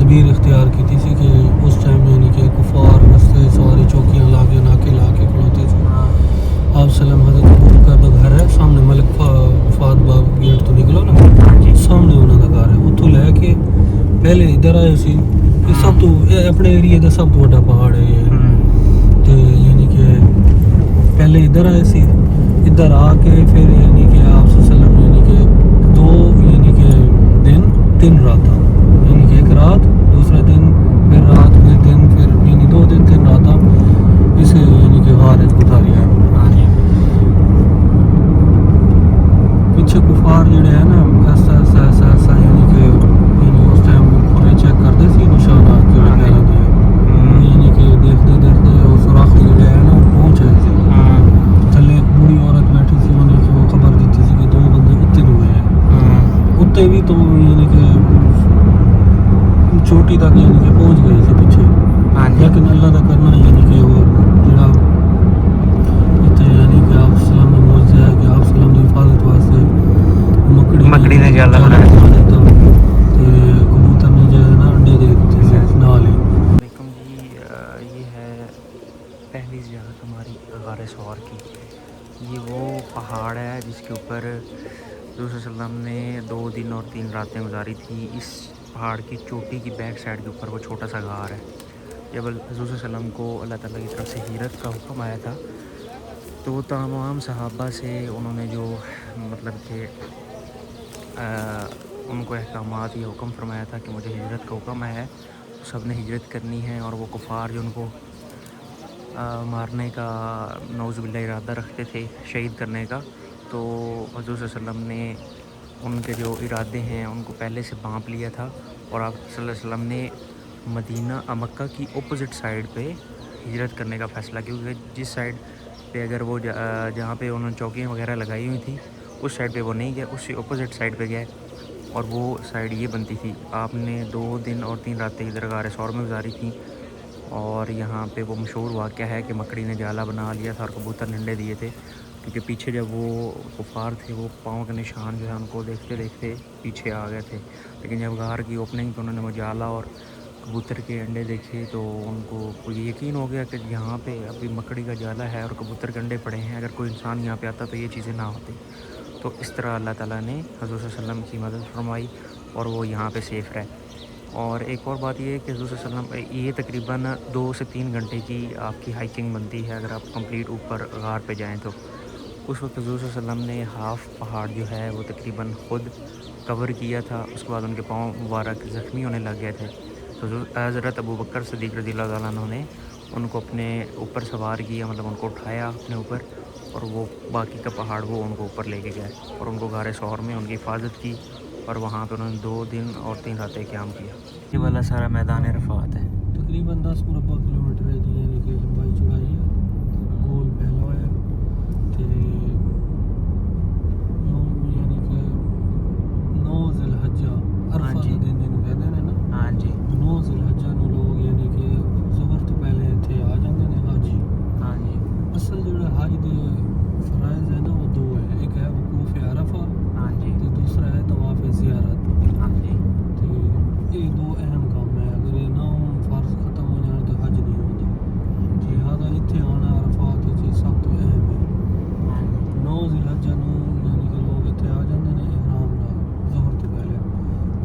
तदबीर इख्तियार की थी कि उस टाइम यानी कि कुफार रस्ते सारी चौकियाँ ला के नाके ला के खड़ोते थे। आप सलाम हज़रत अबू बकर का घर है सामने मलिक फाद बाग गेट तो निकलो ना सामने उन्होंने घर है उतो लैके पहले इधर आए सी सब तो अपने एरिया का सब तो बड़ा पहाड़ है ये तो यानी कि पहले इधर आए सी इधर आके फिर यानी कि आप सल्लम यानी कि 2 यानी कि दिन 3 रात यानी कि एक रात दूसरा दिन फिर रात फिर दिन फिर यानी 2 दिन 3 रात इसे यानी कि गार गुजारी है। पीछे कुफार जड़े है ना ऐसा ऐसा ऐसा ऐसा यानी कि उस टाइम पूरे चेक करते सी निशाना यानी कि देखते देखते उस सुराखी जड़े है ना पहुँचे सी थले एक बूढ़ी औरत बैठी सी उन्हें वो खबर दी थी कि 2 बंदे उत्ते हुए हैं उत्ते भी तो यानी कि चोटी तक यानी कि पहुँच गए थे पीछे लेकिन अल्लाह का करना यानी कि वो जड़ा इतने यानी कि आप सलाम ने मौजूद है कि आप सलाम की हिफाजत वास्ते मकड़ी ने जाला बनाया देता कबूतर ने जो है ना अंडे दे देते नाल ही। वालेकुम जी, ये है पहली ज़ियारत हमारी गार सौर की। ये वो पहाड़ है जिसके ऊपर रसूल सल्लल्लाहु अलैहि वसल्लम ने 2 दिन और 3 रातें गुजारी थी। इस पहाड़ की चोटी की बैक साइड के ऊपर वो छोटा सा गार है। जब रसूल सल्लल्लाहु अलैहि वसल्लम को अल्लाह ताला की तरफ से हिजरत का हुक्म आया था तो तमाम सहाबा से उन्होंने जो मतलब कि उनको अहकामात ये हुक्म फरमाया था कि मुझे हिजरत का हुक्म है, सब ने हिजरत करनी है। और वो कुफ़ार जो उनको मारने का नौज़ुबिल्लाह इरादा रखते थे शहीद करने का, तो हज़रत सल्लल्लाहु अलैहि वसल्लम ने उनके जो इरादे हैं उनको पहले से भांप लिया था। और आप सल्लल्लाहु अलैहि वसल्लम ने मक्का की अपोज़िट साइड पे हिजरत करने का फ़ैसला, क्योंकि जिस साइड पे अगर वो जहाँ पे उन्होंने चौकियाँ वगैरह लगाई हुई थी उस साइड पे वो नहीं गए, उससे अपोज़िट साइड पे गए और वो साइड ये बनती थी। आपने 2 दिन और 3 रातें इधर गार सौर में गुजारी थी। और यहाँ पे वो मशहूर वाक़या है कि मकड़ी ने जाला बना लिया था और कबूतर ने अंडे दिए थे, क्योंकि पीछे जब वो कुफ़ार थे वो पाँव के निशान जो है उनको देखते देखते पीछे आ गए थे। लेकिन जब गार की ओपनिंग पे उन्होंने वो जाला और कबूतर के अंडे देखे तो उनको ये यकीन हो गया कि यहाँ पे अभी मकड़ी का जाला है और कबूतर के अंडे पड़े हैं, अगर कोई इंसान यहाँ पे आता तो ये चीज़ें ना होती। तो इस तरह अल्लाह ताला ने हज़रत सल्लम की मदद फरमाई और वो यहाँ पे सेफ़ रहे। और एक और बात ये है कि हज़रत सल्लम ये तकरीबन 2 से 3 घंटे की आपकी हाइकिंग बनती है अगर आप कंप्लीट ऊपर गार पे जाएँ तो। उस वक्त हज़रत सल्लम ने हाफ़ पहाड़ जो है वो तकरीबन ख़ुद कवर किया था। उसके बाद उनके पाँव मुबारक ज़ख्मी होने लग गए थे, तो हज़रत अबू बकर सिद्दीक़ रज़ियल्लाहु ताला अन्हु ने उनको अपने ऊपर सवार किया, मतलब उनको उठाया अपने ऊपर और वो बाकी का पहाड़ वो उनको ऊपर लेके गए और उनको गार सौर में उनकी हिफाजत की और वहाँ पे उन्होंने 2 दिन और 3 रातें क़याम किया। ये वाला सारा मैदान अरफ़ात है, तकरीबन 10 मुरबा किलोमीटर है जी यानी कि लंबाई चौड़ाई है, गोल पहला है तो यानी कि 9 ज़िलहज्जा अरफा के दिन जिन्होंने कहते हैं ना। हाँ जी, 9 ज़िलहज्जा ਨੂੰ लोग यानी कि ज़ुहर तो पहले ਇੱਥੇ आ ਜਾਂਦੇ ਨੇ हाजी। हाँ जी, असल जो हज के फ़राइज़ है ना वो 2 है, एक है वकूफ़ अरफा हाँ जी, तो दूसरा है तवाफ़ ज़ियारत। हाँ जी, तो ये 2 अहम काम है, अगर ये ना हो फ़र्ज़ ख़त्म हो जाए तो हज नहीं होता। लिहाजा इत्थे आना अरफात ये सब तो अहम है। 9 ज़िलहज्जा ਨੂੰ यानी कि लोग इत्थे आ जाते हैं इहराम नाल ज़ुहर तो पहले।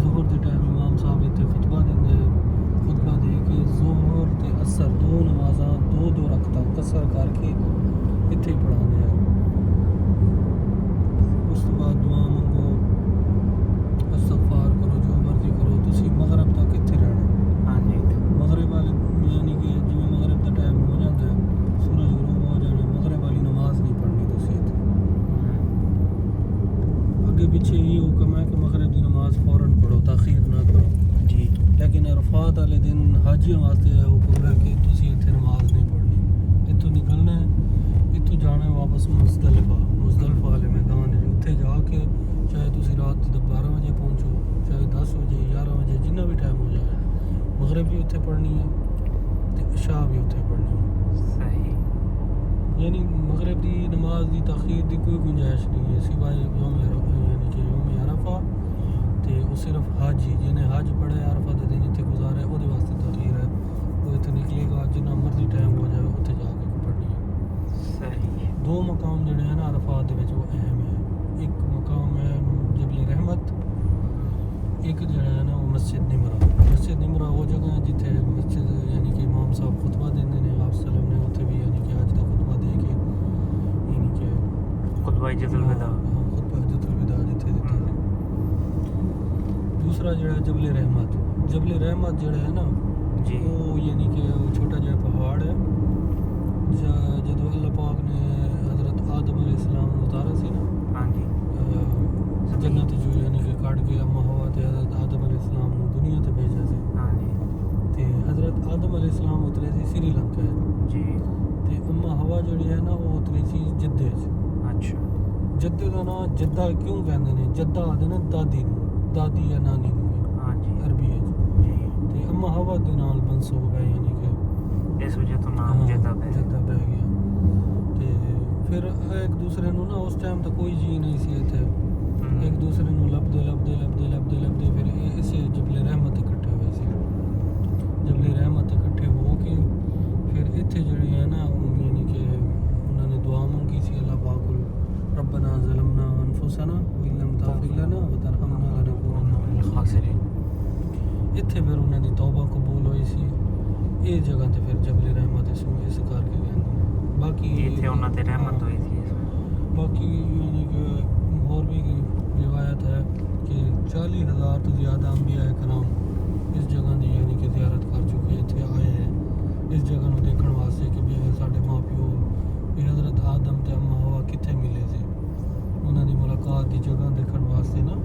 ज़ुहर के टाइम इमाम साहब इत्थे खुतबा देंगे, खुतबा दे के ज़ुहर ते असर 2 नमाज़ां 2-2 रकअतां कसर करके इत्थे ही पढ़ाने हैं। उस तो बाद दुआ मंगो, इस्तग़फ़ार करो, जो मर्जी करो। तुसी मगरब तक इत्थे रहना। हाँ जी, मगरब वाले यानी कि जिवें मगरब का टाइम हो जाता है, सूरज गुरूब हो जाना, मगरब वाली नमाज नहीं पढ़नी तुसी इत्थे। अगे पीछे ये हुक्म है कि मगरब की नमाज फ़ौरन पढ़ो, ताख़ीर ना करो जी, लेकिन अरफात वाले दिन हाजियों वास्ते यह हुक्म है कि तुसी इत्थे नमाज नहीं पढ़नी। इत्थों निकलना है, इत्थों जाना है वापस मुज़दलिफ़ा वाले मैदान है, उत्थे जाके चाहे तुसी रात 12 बजे पहुँचो, चाहे 10 बजे 11 बजे जिन्ना भी टाइम हो जाए, मगरब भी उत्थे पढ़नी है तो इशा भी उत्थे पढ़नी है। सही, यानी मगरब की नमाज की ताख़ीर की कोई गुंजाइश नहीं है सिवाय यौम यानी कि यौम अरफा तो वो सिर्फ हाजी जिन्हें हज पढ़े अरफा के दिन इत्थे गुजारे हज्जतुल विदा खुतबा हज्जतुल विदा जिथे दिता सी। दूसरा जो जबल रहमत जो है ना जी वो यानी कि वो छोटा जो पहाड़ है जो अल्लाह पाक ने हज़रत आदम अलैहिस्सलाम को उतारा सी ना हाँ जी जन्नत जो यानी कि काट के अम्मा हवा ते हज़रत आदम अलैहिस्सलाम को दुनिया ते भेजा सी हाँ जी ते हज़रत आदम अलैहिस्सलाम उतरे सी श्रीलंका जी ते अम्मा हवा जिहड़ी है ना वो उतरी सी जद्दे च। अच्छा जद्दे का नाम जद्दा क्यों कहते हैं जद्दा आखदे ने दादी नूं दादी या नानी नूं हाँ जी अरबी च जी ते अम्मा हवा दे नाल मंसूब है यानी कि इस वजह तो नाम जद्दा पे जद्दा पै गया ते फिर एक दूसरे नूं ना उस टाइम तो कोई जी नहीं सी इत्थे एक दूसरे नूं लभदे फिर इसे जबले रहमत इकट्ठे हुए सी। जबले रहमत इकट्ठे हो के फिर इत्थे जिहड़ी है ना यानी कि उन्होंने दुआ मंगी सी अल्लाह पाक कोल रब्बना ज़लमना अनफुसना व इल्लम तग़फिर लना व तरहमना लनकूनन्ना मिनल खासिरीन। इत्थे फिर उन्हों की तौबा कबूल हुई सी। इस जगह ते फिर जबले रहमत इस करके कहते बाकी इत्थे उन्हां ते रहमत हुई थी बाकी यानी कि और भी रिवायत है कि 40,000 तो ज़्यादा अंबिया कराम इस जगह की यानी कि ज़ियारत कर चुके इतने आए हैं इस जगह को देखने वास्ते कि भी साढ़े माँ प्यो भी हज़रत आदम ते अम्मा हवा कितने मिले थे उन्होंने मुलाकात की जगह देखने वास्ते ना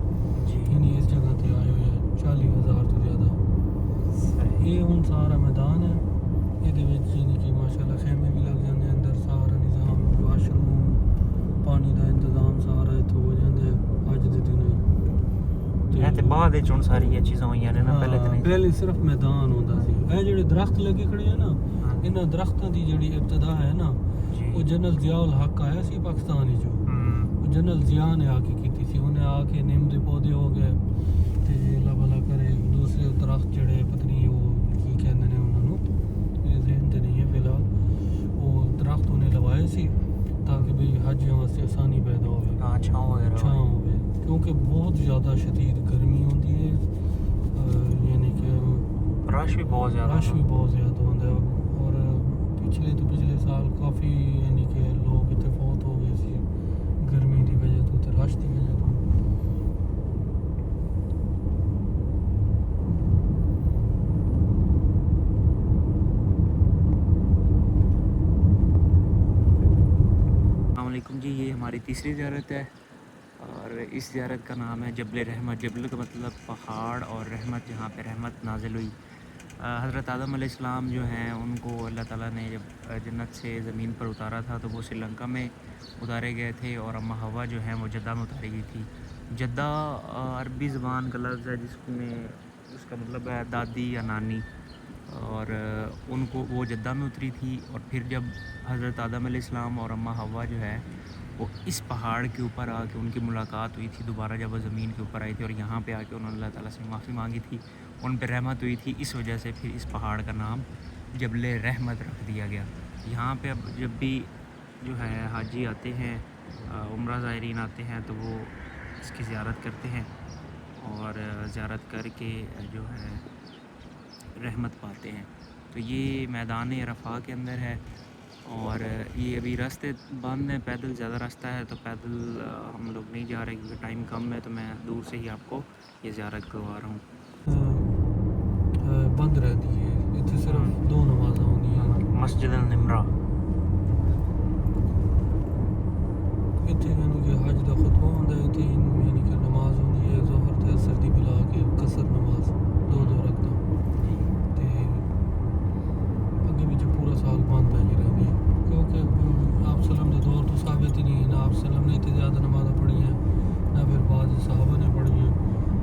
जी यानी इस जगह ते आए हुए हैं 40,000 तो ज़्यादा। ये हुण सारा मैदान है ये यानी कि माशाल्लाह खेमे भी लग जाते हैं अंदर सारा निज़ाम वाशरूम पानी का इंतज़ाम सारा इत्थों हो जाता है अज के दिन ते बाद विच हुण सारियां चीज़ां होईयां ने ना पहले तो नहीं पहले सिर्फ मैदान होता सी। ये जेडे दरख्त लगे खड़े हैं ना इन्हां दरख्तां की जिहड़ी इब्तदा है ना वो जनरल ज़ियाउल हक आया सी पाकिस्तान जो जनरल ज़िया ने आके की सी उन्हें आके नीम के पौधे हो गए तो अल्लाह भला करे दूसरे दरख्त जड़े पता नहीं वो की कहते हैं उन्होंने जहन तो नहीं है फिलहाल वो दरख्त उन्हें लवाए सी ताकि भाई हाजियों वास्ते आसानी पैदा हो हाँ छांव वगैरह छां होवे क्योंकि बहुत ज़्यादा शदीद गर्मी होती है यानी कि रश भी बहुत ज़्यादा रश भी बहुत ज़्यादा होता है और पिछले साल काफ़ी यानी कि लोग इतने फौत हो गए सी गर्मी की वजह तो रश की वजह तो। अस्सलामुअलैकुम जी ये हमारी तीसरी ज़ियारत है और इस ज़ियारत का नाम है जबल रहमत। जबल का मतलब पहाड़ और रहमत जहाँ पे रहमत नाजिल हुई। हज़रत आदम अलैहिस्सलाम जो हैं उनको अल्लाह ताला ने जब जन्नत से ज़मीन पर उतारा था तो वो श्रीलंका में उतारे गए थे और अम्मा हवा जो हैं वो जद्दा में उतारी गई थी। जद्दा अरबी ज़बान का लफ्ज़ है जिसमें उसका मतलब है दादी या नानी और उनको वो जद्दा में उतरी थी और फिर जब हज़रत आदम अलैहिस्सलाम और अम्मा हवा जो है वो इस पहाड़ के ऊपर आके उनकी मुलाकात हुई थी दोबारा जब वो ज़मीन के ऊपर आई थी और यहाँ पे आके उन्होंने अल्लाह ताला से माफ़ी मांगी थी उन पर रहमत हुई थी। इस वजह से फिर इस पहाड़ का नाम जबल रहमत रख दिया गया। यहाँ पे अब जब भी जो है हाजी आते हैं उम्रा ज़ायरीन आते हैं तो वो इसकी ज़ियारत करते हैं और ज़ियारत करके जो है रहमत पाते हैं। तो ये मैदान अरफ़ा के अंदर है और ये अभी रास्ते बंद हैं पैदल ज़्यादा रास्ता है तो पैदल हम लोग नहीं जा रहे क्योंकि टाइम कम है तो मैं दूर से ही आपको ये ज़ियारत करवा रहा हूँ। बंद रहती है इतने सिर्फ 2 नमाज़ां होंदियां मस्जिद निमरा इतने यानी कि हज का खुतबा होंदा है इतने यानी कि नमाज होंदी है ज़ोहर ते असर दी मिला के कसर नमाज 2 रखदा ते अगे भी पूरा साल बंद पै रही है क्योंकि आप सलम के दौर तो साबित ही नहीं है ना आप सलम ने इतनी ज़्यादा नमाज़ें पढ़ी हैं ना फिर बाद सहाबा ने पढ़ी हैं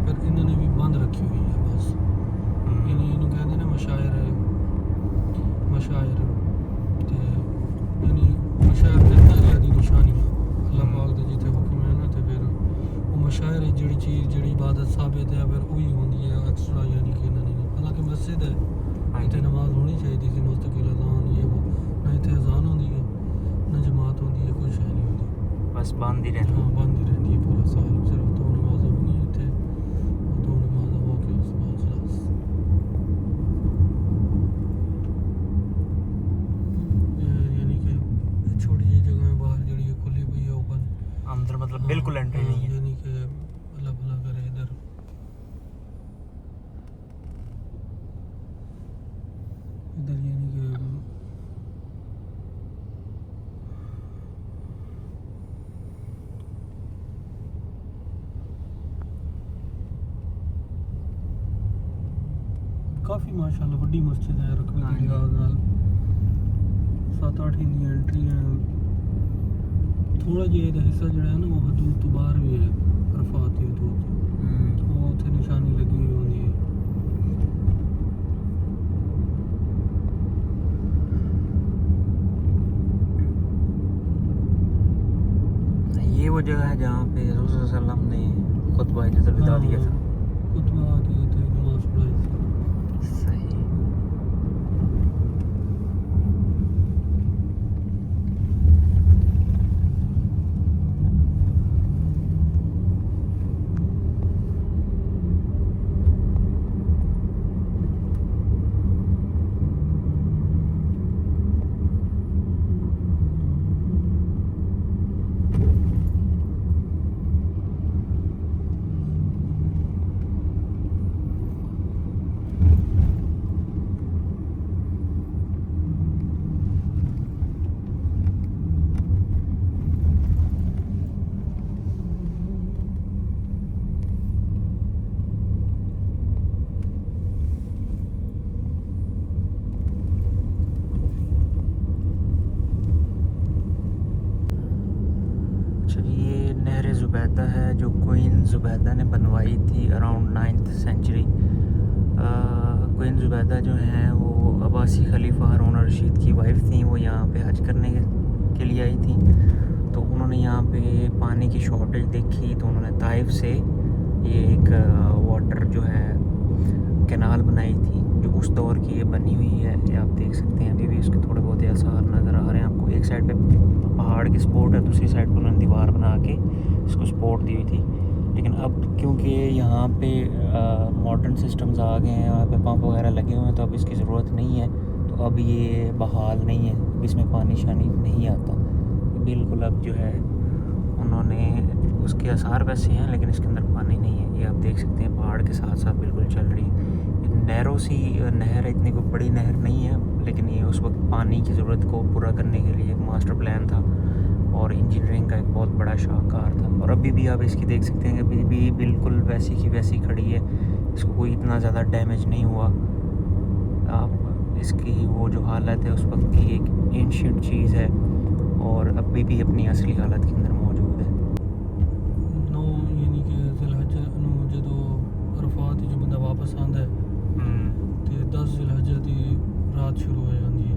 फिर इन्होंने भी बंद रखी हुई है बस इन्हों कहते हैं मशायर ते यानी मशायर अल्लाह की निशानी अल्लाह पाक दे जिथे हुक्म है ना तो फिर वो मशायर जिहड़ी चीज़ जिहड़ी इबादत साबित है फिर वही होंदी है एक्स्ट्रा यानी कि इन्होंने हालांकि मस्जिद है इतने नमाज होनी चाहिए थी मुस्तकिल अजान ये वो ना इतने अजान होती है ना जमात होती है कुछ है नहीं होती बस बंद ही रहती हाँ बंद ही रहती है पूरा साल सिर्फ 2 नमाज़ें होनी है इतने 2 नमाज़ें हो के उस बाद खलास यानी कि छोटी जी जगह बाहर जी खुली हुई है ओपन इधर यानी कि काफ़ी माशाल्लाह वड्डी मस्जिद है रकबे हाँ के जी। लिहाज नाल 7-8 दी एंट्री है थोड़ा जिहा ਇਹਦਾ हिस्सा ਜਿਹੜਾ है ना वो हदूद तो बाहर भी है अरफात की हदूद वो उत्थे निशानी लगी हुई होंदी है ये वो जगह है जहाँ पे रसूल सल्लल्लाहु अलैहि वसल्लम ने खुतबा हिज्जतुल विदा दिया था। खुतबा दिए थे नमाज पढ़ाई थी सही। ये नहर ज़ुबैदा है जो क्वीन ज़ुबैदा ने बनवाई थी around 9th century. Queen Zubaida जो हैं वो अब्बासी खलीफा हारून रशीद की वाइफ थी। वो यहाँ पे हज करने के लिए आई थी, तो उन्होंने यहाँ पे पानी की शॉर्टेज देखी, तो उन्होंने ताइफ से ये एक वाटर जो है कैनाल बनाई थी, जो उस दौर की ये बनी हुई है। ये आप देख सकते हैं अभी भी उसके थोड़े बहुत आसार नज़र आ रहे हैं आपको। एक साइड पे पहाड़ की सपोर्ट है, दूसरी साइड पर उन्होंने दीवार बना के इसको सपोर्ट दी हुई थी। लेकिन अब क्योंकि यहाँ पे मॉडर्न सिस्टम्स आ गए हैं, यहाँ पे पंप वगैरह लगे हुए हैं, तो अब इसकी ज़रूरत नहीं है। तो अब ये बहाल नहीं है, इसमें पानी शानी नहीं आता बिल्कुल। अब जो है उन्होंने उसके आसार वैसे हैं, लेकिन इसके अंदर पानी नहीं है। ये आप देख सकते हैं पहाड़ के साथ साथ बिल्कुल चल रही है। नहरों सी नहर है, इतनी कोई बड़ी नहर नहीं है, लेकिन ये उस वक्त पानी की ज़रूरत को पूरा करने के लिए एक मास्टर प्लान था और इंजीनियरिंग का एक बहुत बड़ा शाहकार था। और अभी भी आप इसकी देख सकते हैं, अभी भी बिल्कुल वैसी की वैसी खड़ी है, इसको कोई इतना ज़्यादा डैमेज नहीं हुआ। आप इसकी वो जो हालत है उस वक्त की एक एंशिएंट चीज़ है और अभी भी अपनी असली हालत के अंदर मौजूद है। नौ यानी कि जिलहज्जा ਨੂੰ ਜਦੋਂ ਅਰਫਾਤ ਜੋ ਬੰਦਾ ਵਾਪਸ ਆਉਂਦਾ ਹੈ ਤੇ 10 ਜ਼ਿਲਹੱਜਾ ਦੀ ਰਾਤ ਸ਼ੁਰੂ ਹੋ ਜਾਂਦੀ ਹੈ।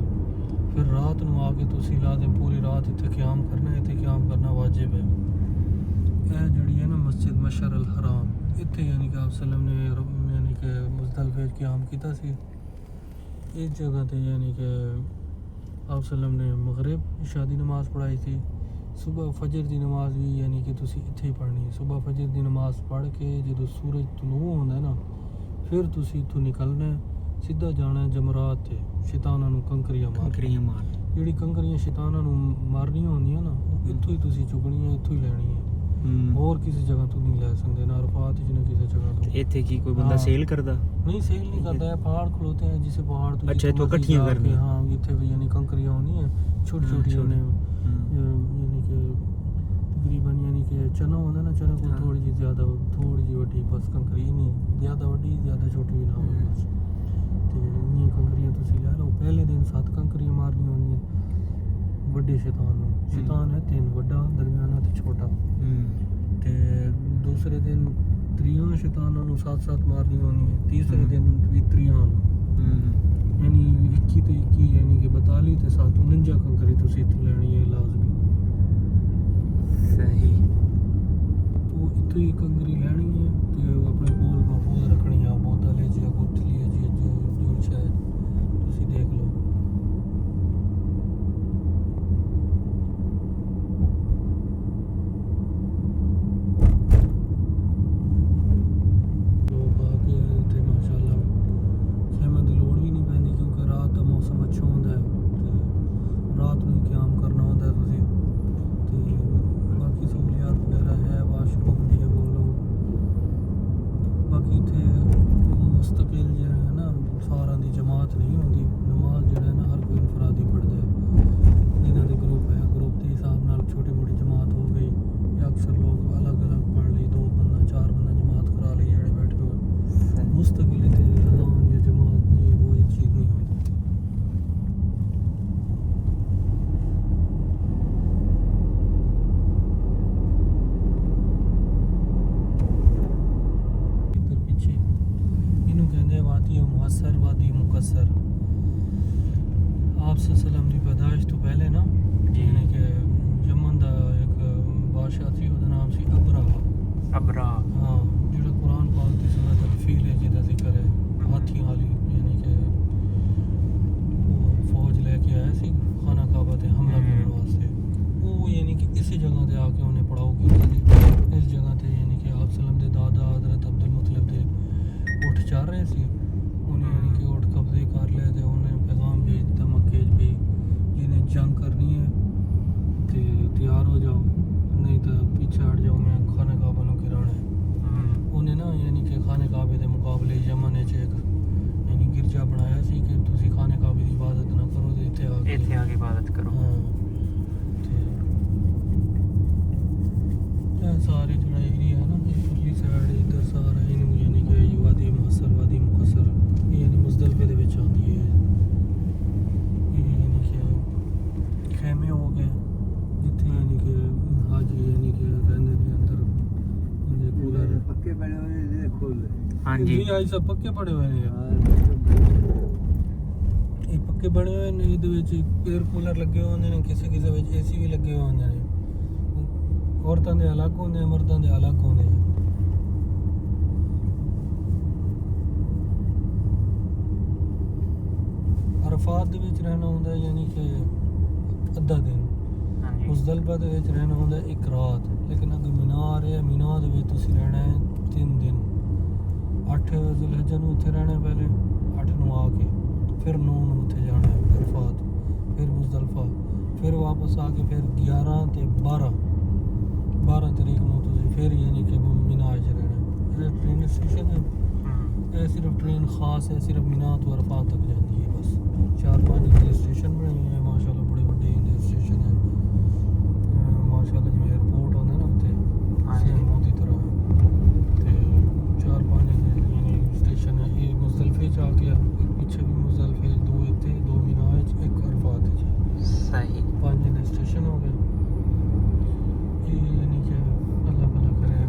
ਫਿਰ ਰਾਤ ਨੂੰ ਆ ਕੇ ਤੁਸੀਂ ਲਾਜ਼ਮ ਪੂਰੀ ਰਾਤ ਇੱਥੇ ਕਿਆਮ ਕਰਨਾ, ਇੱਥੇ ਕਿਆਮ ਕਰਨਾ ਵਾਜਿਬ ਹੈ। ਇਹ ਜਿਹੜੀ ਹੈ ਨਾ ਮਸਜਿਦ ਮਸ਼ਰ ਅਲ ਹਰਾਮ, ਇੱਥੇ ਯਾਨੀ ਕਿ ਆਪ ਸਲਮ ਨੇ ਯਾਨੀ ਕਿ ਮੁਜ਼ਦਲਿਫੇ ਕਿਆਮ ਕੀਤਾ ਸੀ। ਇਸ ਜਗ੍ਹਾ ਤੇ ਯਾਨੀ ਕਿ ਆਪ ਸਲਮ ਨੇ ਮਗਰਿਬ ਇਸ਼ਾ ਦੀ ਨਮਾਜ਼ ਪੜ੍ਹਾਈ ਸੀ। ਸੁਬਹ ਫਜਰ ਦੀ ਨਮਾਜ਼ ਵੀ ਯਾਨੀ ਕਿ ਤੁਸੀਂ ਇੱਥੇ ਹੀ ਪੜ੍ਹਨੀ ਹੈ। ਸੁਬਹ ਫਜਰ ਦੀ ਨਮਾਜ਼ ਪੜ੍ਹ ਕੇ ਜਦੋਂ ਸੂਰਜ ਤਲੂ ਹੁੰਦਾ ਨਾ, ਫਿਰ ਤੁਸੀਂ ਇੱਥੋਂ ਨਿਕਲਣਾ ਹੈ, ਸਿੱਧਾ ਜਾਣਾ ਹੈ ਜਮਰਾਤ ਤੇ ਸ਼ੈਤਾਨਾਂ ਨੂੰ ਕੰਕਰੀਆਂ ਮਾਰ ਜਿਹੜੀ ਕੰਕਰੀਆਂ ਸ਼ੈਤਾਨਾਂ ਨੂੰ ਮਾਰਨੀਆਂ ਹੁੰਦੀਆਂ ਨਾ, ਇੱਥੋਂ ਹੀ ਤੁਸੀਂ ਚੁਗਣੀਆਂ, ਇੱਥੋਂ ਹੀ ਲੈਣੀ ਹੈ। ਹੋਰ ਕਿਸੇ ਜਗ੍ਹਾ ਤੋਂ ਨਹੀਂ ਲੈ ਸਕਦੇ, ਨਾ ਅਰਫਾਤ 'ਚ ਨਾ ਕਿਸੇ ਜਗ੍ਹਾ ਤੋਂ। ਇੱਥੇ ਕੀ ਕੋਈ ਬੰਦਾ हाँ। सेल करदा? नहीं सेल नहीं करता है, पहाड़ खलोते हैं जिसे पहाड़ तो अच्छा, जिसे तो मर्जी इकट्ठियां जाके, करनी। हाँ इतने भी यानी कंकरियां होनी है छोटी छोटी छोटी। यानी कि तकरीबन यानी कि चना होता है ना, चना को हाँ। थोड़ी जी ज़्यादा थोड़ी जी वड्डी बस कंकरी नहीं ज़्यादा वड्डी ज़्यादा छोटी भी ना हो बस। तो इन्नी कंकरियां तुसी ले लो। पहले दिन 7 कंकरियां मारनी होनी है वड्डे शैतान नूं। शैतान है 3, वड्डा, दरमियाना ते छोटा। ते दूसरे दिन त्रियां शैतानां नूं 7-7 मारनी होनी है। तीसरे दिन भी त्रियां नूं, यानी 21 ते 21 यानी कि 42 ते 7 49 कंकरी तुसी इत्थों लैनी है लाजमी। सही। तो इत्थों ही कंकरी लैनी है ते अपने कोल महफूज रखनी है। बोतल है जी, गुठली है जी, जो शायद तुसी देख लो। मौसम अच्छा होंदा है ते रात में क्याम करना होंदा है तुसी ते बाकी सहूलियात वगैरह है, वाशरूम ये वो लो। बाकी इत्थे मुस्तकिल जो है ना सारा दी जमात नहीं होंदी, नमाज ਜਿਹੜਾ ਨਾ ਹਰ ਕੋਈ ਇਨਫਰਾਦੀ ਪੜ੍ਹਦਾ ਹੈ ਜਿਨ੍ਹਾਂ ਦੇ ਗਰੁੱਪ ਹੈ ਗਰੁੱਪ ਦੇ ਹਿਸਾਬ ਨਾਲ ਛੋਟੀ ਮੋਟੀ ਜਮਾਤ ਹੋ ਗਈ ਜਾਂ ਅਕਸਰ ਲੋग अलग अलग पढ़ ली 2 बंदा 4 बंदा जमात करा ली ਜਿਹੜੇ बैठे हुए मुस्तकिल थे अजान या जमात ये वो ये चीज़ नहीं होती इधर पीछे इन्हों कहते वादी मुहसर वादी मुकसर आप सल्लम की पैदाइश तो पहले ना यानी कि यमन का एक बादशाह थी ਉਹਦਾ ਨਾਮ ਸੀ अबरा हाँ ਜਿਹੜਾ कुरान पाक ਦੀ सूरत अल-फील है ਜਿਹਦਾ ਜ਼ਿਕਰ ਹੈ ਹਾਥੀਆਂ ਵਾਲੀ यानी कि ਉਹ ਫੌਜ ਲੈ ਕੇ ਆਇਆ ਸੀ ਖਾਨਾ ਕਾਬਾ ਤੇ ਹਮਲਾ ਕਰਨ ਵਾਸਤੇ ਉਹ यानी कि ਇਸੇ ਜਗ੍ਹਾ ਤੇ ਆ ਕੇ ਉਹਨੇ ਪੜਾਓ ਕੀਤਾ ਸੀ ਇਸ ਜਗ੍ਹਾ ਤੇ यानी कि आप सल्लम ਦੇ ਦਾਦਾ हज़रत अब्दुल मुतलिब ਦੇ ਉੱਠ ਚੱਲ ਰਹੇ ਸੀ ਉਹਨੇ यानी कि ਉੱਠ ਕਬਜ਼ੇ ਕਰ ਲਿਆ ਤੇ ਉਹਨੇ ਪੈगाम भेज ਦਿੱਤਾ ਮੱਕੇ 'ਚ ਵੀ ਜਿਹਨੇ जंग करनी है ਤੇ ਤਿਆਰ ਹੋ ਜਾਓ नहीं तो पीछे हट जाओ मैं खाने काबा ਨੂੰ गिराना है ਉਹਨੇ ਨਾ यानी कि खाने काबे ਦੇ ਮੁਕਾਬਲੇ ਯਮਨ ਵਿੱਚ ਇੱਕ यानी ਗਿਰਜਾ ਬਣਾਇਆ ਸੀ ਕਿ ਤੁਸੀਂ ਖਾने ਕਾਬੇ ਦੀ ਇਬਾਦਤ ਨਾ ਕਰੋ ਤੇ ਇੱਥੇ ਆ ਕੇ इबादत करो ਹਾਂ ਤੇ ਇਹ ਸਾਰੇ ਜਿਹੜਾ ਏਰੀਆ ਹੈ ਨਾ ਇਹ ਪਿਛਲੀ ਸਾਈਡ ਇੱਧਰ ਸਾਰਾ ਇਹਨੂੰ यानी कि ਵਾਦੀ ਮੁਹਸਰ ਵਾਦੀ ਮੁਕਸਰ ਇਹ यानी ਮੁਜ਼ਦਲਫੇ ਦੇ ਵਿੱਚ ਆਉਂਦੀ ਹੈ ਇਹ यानी कि ਖੈਮੇ ਹੋ ਗਏ ਜਿੱਥੇ यानी कि हाजी यानी कि रहने के अंदर इनके कूलर पक्के बने हुए देखो हाँ जी आज सब पक्के पड़े हुए हैं ये पक्के बने हुए ने ਇਹਦੇ ਵਿੱਚ 에ਅਰ ਕੂਲਰ ਲੱਗੇ ਹੁੰਦੇ ਨੇ ਕਿਸੇ ਕਿਸੇ ਵਿੱਚ ਏਸੀ ਵੀ ਲੱਗੇ ਹੁੰਦੇ ਨੇ ਔਰਤਾਂ ਦੇ ਅਲੱਗ ਹੁੰਦੇ ਆ ਮਰਦਾਂ ਦੇ ਅਲੱਗ ਹੁੰਦੇ ਆ ਅਰਫਾਤ ਦੇ ਵਿੱਚ ਰਹਿਣਾ ਹੁੰਦਾ ਯਾਨੀ ਕਿ ਅੱਧਾ ਦਿਨ मुजदलफा ਦੇ ਵਿੱਚ ਰਹਿਣਾ ਹੁੰਦਾ ਇੱਕ ਰਾਤ ਲੇਕਿਨ ਅਗਰ ਮੀਨਾ ਆ ਰਿਹਾ ਮੀਨਾ ਦੇ ਵਿੱਚ ਤੁਸੀਂ ਰਹਿਣਾ ਹੈ 3 ਦਿਨ 8 ਜ਼ੁਲਹੱਜਾ ਨੂੰ ਉੱਥੇ ਰਹਿਣਾ ਪਹਿਲੇ 8 ਨੂੰ ਆ ਕੇ ਫਿਰ 9 ਨੂੰ ਉੱਥੇ ਜਾਣਾ ਹੈ ਅਰਫਾਤ ਫਿਰ ਮੁਜ਼ਦਲਫਾ ਫਿਰ ਵਾਪਸ ਆ ਕੇ ਫਿਰ 11 ਤੇ 12 ਤਰੀਕ ਨੂੰ ਤੁਸੀਂ ਫਿਰ ਯਾਨੀ ਕਿ ਮੀਨਾ 'ਚ ਰਹਿਣਾ ਇਹ ਟ੍ਰੇਨ ਸਟੇਸ਼ਨ ਹੈ ਇਹ ਸਿਰਫ ਟ੍ਰੇਨ ਖਾਸ ਹੈ ਸਿਰਫ ਮੀਨਾ ਤੋਂ ਅਰਫਾਤ ਤੱਕ ਜਾਂਦੀ ਹੈ ਬਸ 4-5 ਦੇ ਸਟੇਸ਼ਨ ਬਣੇ ਹੋਏ ਹੈ ਮਾਸ਼ਾਅੱਲਾ ਬੜੇ ਵੱਡੇ ਇਹਦੇ ਸਟੇਸ਼ਨ ਹੈ माशाल्लाह जिवें एयरपोर्ट होंदा ना उत्थे सेम उदी तरह ते 4-5 यानी स्टेशन है ये मुज़दलफे च आ गया पीछे भी मुज़दलफे 2 इत्थे 2 मीना च एक अरफात च सही 5 दे स्टेशन हो गए ये यानी कि अल्लाह भला करे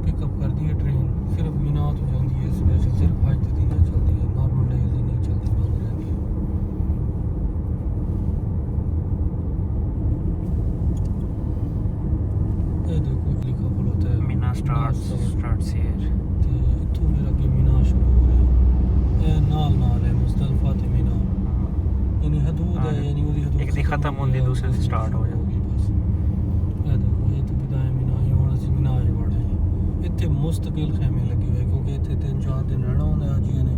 पिकअप कर दी है ट्रेन सिर्फ मीना तो जाती है स्पेशल सिर्फ हज दे दिन चलती है नॉर्मल डेज नहीं चलती बंद रहती है ਇਹ ਦੇਖੋ ਲਿਖਾ ਹੋਤਾ ਹੈ मीना स्टार्ट्स हियर ਤੇ ਇੱਥੋਂ ਮੇਰਾ ਅੱਗੇ ਮੀਨਾ ਸ਼ੁਰੂ ਹੋ ਰਿਹਾ ਇਹ ਨਾਲ ਹੈ ਮੁਜ਼ਦਲਫਾ ਤੇ ਮੀਨਾ यानी हदूद है यानी ਉਹਦੀ ਹਦੂਦ ਇੱਕ ਦੀ ਖਤਮ ਹੁੰਦੀ ਦੂਸਰੀ ਦੀ ਸਟਾਰਟ ਹੋ ਜਾਂਦੀ ਬਸ ਇਹ ਦੇਖੋ ਇਹ ਤਾਂ ਬਿਦਾਇਆ ਮੀਨਾ ਇਹ ਹੁਣ ਅਸੀਂ ਮੀਨਾ ਆ ਵੜੇ ਹਾਂ ਇੱਥੇ ਮੁਸਤਕਿਲ ਖੈਮੇ ਲੱਗੇ ਹੋਏ ਕਿਉਂਕਿ ਇੱਥੇ 3-4 ਦਿਨ ਰਹਿਣਾ ਹੁੰਦਾ ਹਾਜੀਆਂ ਨੇ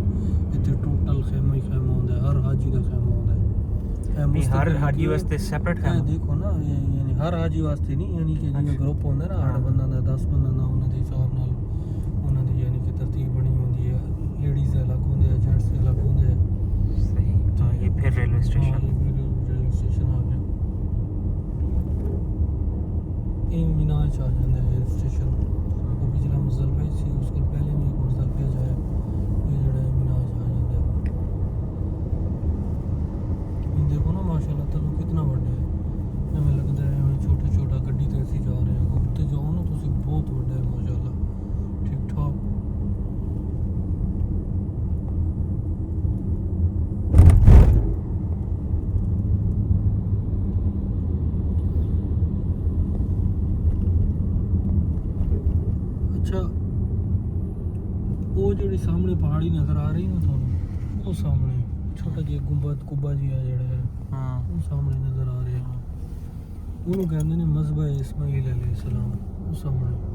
ਇੱਥੇ ਟੋਟਲ ਖੈਮਾ ਹੀ ਖੈਮਾ ਹੁੰਦਾ ਹਰ ਹਾਜੀ ਦਾ ਖੈਮਾ ਹੁੰਦਾ नहीं हर हाजी वास्ते सेपरेट है देखो ना यानी हर हाजी वास्ते नहीं यानी कि जिवें ग्रुप होंदा ना 8 ਬੰਦਾਂ ਦਾ 10 ਬੰਦਾਂ ਦਾ ਉਹਨਾਂ ਦੇ ਹਿਸਾਬ ਨਾਲ ਉਹਨਾਂ ਦੀ यानी कि ਤਰਤੀਬ ਬਣੀ ਹੁੰਦੀ ਹੈ ਲੇਡੀਜ਼ ਅਲੱਗ ਹੁੰਦੇ ਆ ਜੈਂਟਸ ਅਲੱਗ ਹੁੰਦੇ ਆ सही हाँ ये फिर रेलवे स्टेशन रेलवे स्टेशन आ गया ये मीना च आ जाता है स्टेशन वो पिछला मुज़दलफा सी उसको पहले भी एक मुज़दलफा जाए ये जड़ा मीना च आ जाता है देखो ना माशाल्लाह तनु कितना बड़ा है हमें लगता है हमें छोटा गड्डी ते ऐसे जा रहे हैं उत्ते जाओ ना तुसी बहुत बड़ा है माशाल्लाह ठीक ठाक अच्छा वो ਜਿਹੜੀ ਸਾਹਮਣੇ ਪਹਾੜੀ ਨਜ਼ਰ ਆ ਰਹੀ ਨਾ ਤੁਹਾਨੂੰ ਉਹ ਸਾਹਮਣੇ छोटा जी गुंबद कुब्बा जी है जड़ा हाँ वो सामने नजर आ रहे हैं ਉਹਨੂੰ ਕਹਿੰਦੇ ਨੇ ਮਜ਼ਬਾ ਇਸਮਾਈਲ अलैहिस्सलाम ਉਹ ਸਾਹਮਣੇ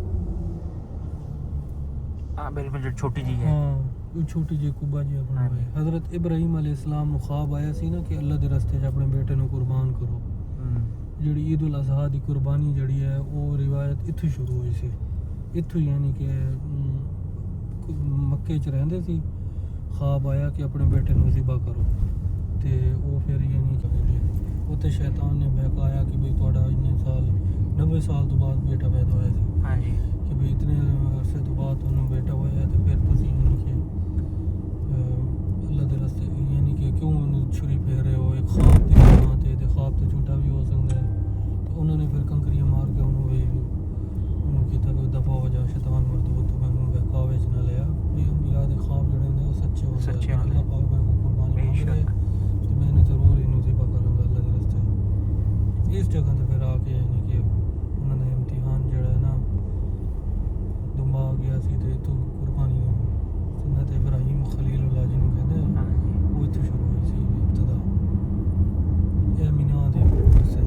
हाँ बिल्कुल जो छोटी जी है ਹਾਂ ਉਹ ਛੋਟੀ ਜਿਹੀ ਕੁੱਬਾ ਜੀ ਆਪਣਾ ਹਾਂਜੀ। ਹੈ ਹਜ਼ਰਤ ਇਬਰਾਹੀਮ अलैहिस्सलाम ਨੂੰ ख्वाब ਆਇਆ ਸੀ ਨਾ ਕਿ ਅੱਲਾ ਦੇ ਰਸਤੇ 'ਚ ਆਪਣੇ ਬੇਟੇ ਨੂੰ ਕੁਰਬਾਨ ਕਰੋ ਜਿਹੜੀ ਈਦ ਉਲ ਅਜ਼ਹਾ ਦੀ ਕੁਰਬਾਨੀ ਜਿਹੜੀ ਹੈ ਉਹ ਰਿਵਾਇਤ ਇੱਥੋਂ ਸ਼ੁਰੂ ਹੋਈ ਸੀ ਇੱਥੋਂ ਯਾਨੀ ਕਿ ਮੱਕੇ 'ਚ ਰਹਿੰਦੇ ਸੀ ख्वाब आया कि अपने बेटे ਨੂੰ ज़िबा करो तो वो फिर ये नहीं करेंगे उत्ते शैतान ने बहकाया कि भाई थोड़ा इतने साल 90 साल तो बाद बेटा पैदा होया सी हाँ जी कि भाई इतने अरसे तो बाद उन्होंने बेटा होया तो फिर तुसी यानी कि अल्लाह दे रस्ते यानी कि क्यों छुरी फेर रहे हो एक ख्वाब दी बना ते ख्वाब तो झूठा भी हो सकता है तो उन्होंने फिर कंकरियां मार के उन्होंने उन्होंने किया कोई दफ़ा हो जा शैतान मरदूद तो मैंने बहकावे च ना लिया भी अंबिया दे ख्वाब जड़े होंदे वो सच्चे होंदे सच्चे हैं। होंदे अल्लाह पाक मेरे को कुर्बानी मांग रहे तो मैंने ज़रूर इन्हों ज़िबा करूँगा अल्लाह दे रस्ते इस जगह ते फिर आके यानी कि उन्होंने इम्तिहान जड़ा है ना दुम्बा आ गया सी ते तो कुर्बानी सुन्नत इब्राहिम खलीलुल्लाह जिन्हों कहते हैं हाँ जी वो इत्थे शुरू हुई सी इब्तदा ये मीना दे रस्ते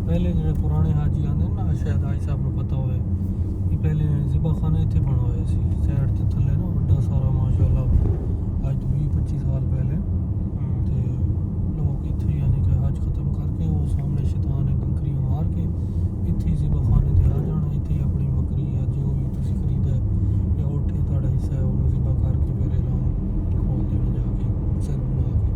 पहले जो पुराने हाजी आते हैं ना शायद आई साहब को पता होए कि पहले ज़िबा खाना इत्थे बना हुआ सी साइड ते थल्ले ना बड़ा सारा माशाअल्लाह आज तो 20-25 साल पहले ते लोग इत्थे यानी कि हज ख़त्म करके वो सामने शैतान ने कंकरियां मार के इत्थे ज़िबा खाने ते आ जाना इत्थे ही अपनी बकरी या जो भी तुसी खरीदा है या उठे तुहाडा हिस्सा है उन्होंने ज़िबा करके फिर ऐलान खोल देना जाके सिर बना के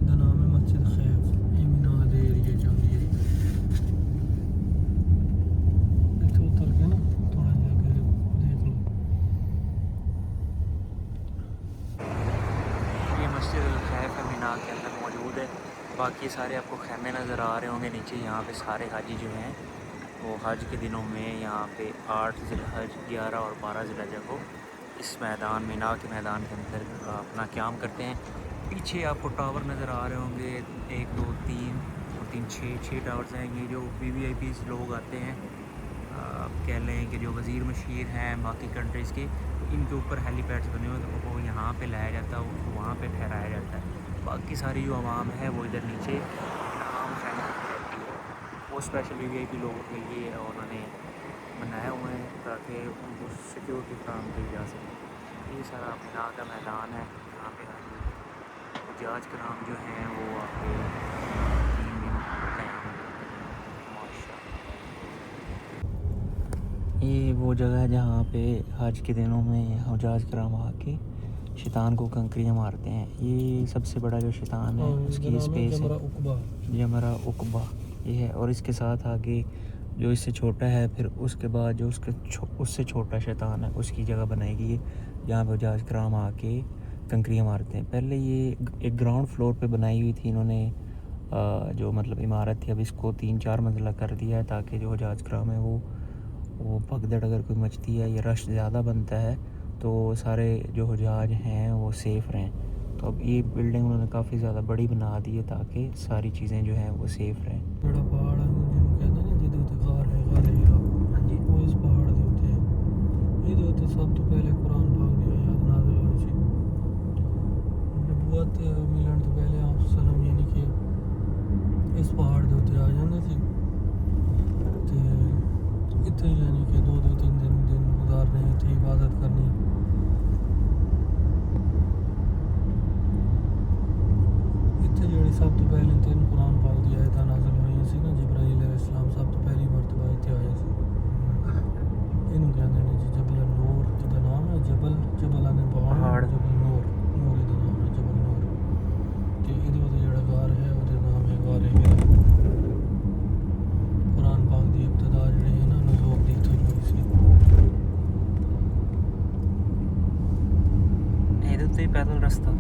दा नाम है मस्जिद खैफ ये मीना दे एरिए च आंदी है इत्थे उतर के ना थोड़ा जाके देख लो ये मस्जिद अल खैफ है मीना के अंदर मौजूद है बाकी सारे आपको खैमे नज़र आ रहे होंगे नीचे यहाँ पे सारे हाजी जो हैं वो हज के दिनों में यहाँ पे 8 ज़िलहज 11 और 12 ज़िलहज को इस मैदान मीना के मैदान के अंदर अपना क़याम करते हैं पीछे आपको टावर नज़र आ रहे होंगे 1 2 3 और 3 6 टावर्स हैं ये जो VVIP लोग आते हैं कह लें कि जो वज़ीर मशीर हैं बाकी कंट्रीज़ के तो इनके ऊपर हेलीपैड्स बने हुए तो वो यहाँ पे लाया जाता है उनको वहाँ पे ठहराया जाता है बाकी सारी जो आवाम है वो इधर नीचे आराम से रहती है वो स्पेशल VVIP लोगों के लिए उन्होंने बनाए हुए हैं ताकि उनको सिक्योरिटी फराहम की जा सके ये सारा मीना का मैदान है यहाँ पे जहाज कराम जो हैं वो आपके 3 दिन क़याम माशाअल्लाह ये वो जगह है जहाँ पे हज के दिनों में हुजाज कराम आके शैतान को कंकरियाँ मारते हैं ये सबसे बड़ा जो शैतान है उसकी स्पेस है जमरा उकबा ये है और इसके साथ आगे जो इससे छोटा है फिर उसके बाद जो उससे छोटा शैतान है उसकी जगह बनाएगी ये जहाँ पे हुजाज कराम आके कंकरियाँ मारते हैं पहले ये एक ग्राउंड फ्लोर पे बनाई हुई थी इन्होंने जो मतलब इमारत थी अब इसको 3-4 मंजिला कर दिया है ताकि जो हुजाज कराम है वो भगदड़ अगर कोई मचती है या रश ज़्यादा बनता है तो सारे जो हुजाज हैं वो सेफ़ रहें तो अब ये बिल्डिंग उन्होंने काफ़ी ज़्यादा बड़ी बना दी है ताकि सारी चीज़ें जो हैं वो सेफ़ रहें बड़ा पहाड़ है जिन्होंने कहते हैं ना जिदे उत्ते गार है गार हीरा हाँ जी वो इस पहाड़ दे उत्ते ਇਹਦੇ ਉੱਤੇ ਸਭ ਤੋਂ ਪਹਿਲੇ ਕੁਰਾਨ ਪਾਕ ਦੀ ਆਇਤ ਨਾਜ਼ਿਲ ਹੋਈ ਸੀ ਨਬੂਵਤ ਮਿਲਣ ਤੋਂ ਪਹਿਲੇ ਆਪ ਸਲਾਮ ਯਾਨੀ ਕਿ ਇਸ ਪਹਾੜ ਦੇ ਉੱਤੇ ਆ ਜਾਂਦੇ ਸੀ ਤੇ ਇੱਥੇ ਯਾਨੀ ਕਿ 2-3 ਦਿਨ ਗੁਜ਼ਾਰਨੇ ਇੱਥੇ ਇਬਾਦਤ ਕਰਨੀ ਇੱਥੇ ਜਿਹੜੀ ਸਭ ਤੋਂ ਪਹਿਲੇ 3 ਕੁਰਾਨ ਪਾਕ ਦੀ ਆਇਤਾਂ ਨਾਜ਼ਿਲ ਹੋਈਆਂ ਸੀ ਨਾ ਜਿਬਰਾਈਲ अलैहिस्सलाम ਸਭ ਤੋਂ ਪਹਿਲੀ ਮਰਤਬਾ ਇੱਥੇ ਆਏ ਸੀ ਇਹਨੂੰ ਕਹਿੰਦੇ ਨੇ ਜੀ ਜਬਲ ਨੂਰ ਜਿਹਦਾ ਨਾਮ ਹੈ ਜਬਲ ਨੇ ਪਹਾੜ ਜਬਲ ਨੂਰ ਇਹਦਾ ਨਾਮ ਹੈ ਜਬਲ ਨੂਰ ਤੇ ਇਹਦੇ ਉੱਤੇ ਜਿਹੜਾ ਗਾਰ ਹੈ ਉਹਦਾ ਨਾਮ ਹੈ ਗਾਰ ਹੀਰਾ ਕੁਰਾਨ ਪਾਕ ਦੀ ਇਬਤਦਾ ਜਿਹੜੀ ਹੈ ਨਾ ਨਜ਼ੂਲ ਦੀ ਇੱਥੇ ਹੋਈ ਸੀ ਇਹਦੇ ਉੱਤੇ ਪੈਦਲ ਰਸਤਾ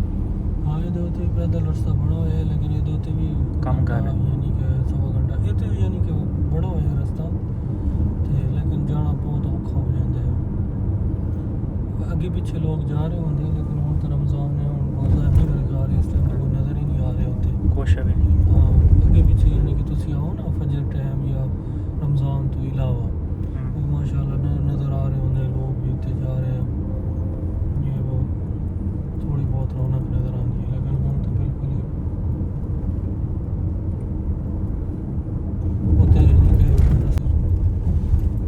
ਹਾਂ ਇਹਦੇ ਉੱਤੇ ਪੈਦਲ ਰਸਤਾ ਬਣਾ ਹੋਇਆ ਹੈ ਲੇਕਿਨ ਇਹਦੇ ਉੱਤੇ ਵੀ ਕੰਮ ਕਰ ਯਾਨੀ ਕਿ 1.5 ਘੰਟਾ ਇੱਥੇ ਵੀ ਯਾਨੀ ਕਿ ਬੜਾ ਹੋਇਆ ਰਸਤਾ ਤੇ ਲੇਕਿਨ ਜਾਣਾ ਬਹੁਤ ਔਖਾ ਹੋ ਜਾਂਦਾ ਹੈ ਅੱਗੇ ਪਿੱਛੇ ਲੋਕ ਜਾ ਰਹੇ ਹੁੰਦੇ ਲੇਕਿਨ ਹੁਣ ਤਾਂ ਰਮਜ਼ਾਨ ਹੈ ਹੁਣ ਰੋਜ਼ਾ ਨਹੀਂ ਮੇਰੇ ਘਰ ਇਸ ਟਾਈਮ ਕੋਈ ਨਜ਼ਰ ਹੀ ਨਹੀਂ ਆ ਰਿਹਾ ਉੱਥੇ ਕੁਛ ਵੀ ਨਹੀਂ ਹਾਂ ਅੱਗੇ ਪਿੱਛੇ ਯਾਨੀ ਕਿ ਤੁਸੀਂ ਆਓ ਨਾ ਫਜਰ ਟਾਈਮ ਜਾਂ ਰਮਜ਼ਾਨ ਤੋਂ ਇਲਾਵਾ ਉਹ ਮਾਸ਼ਾਅੱਲਾ ਨਜ਼ਰ ਆ ਰਹੇ ਹੁੰਦੇ ਲੋਕ ਵੀ ਉੱਥੇ ਜਾ ਰਹੇ ਆ ये वो थोड़ी बहुत रौनक नज़र आती है लेकिन हम तो बिल्कुल ही होते यानी कि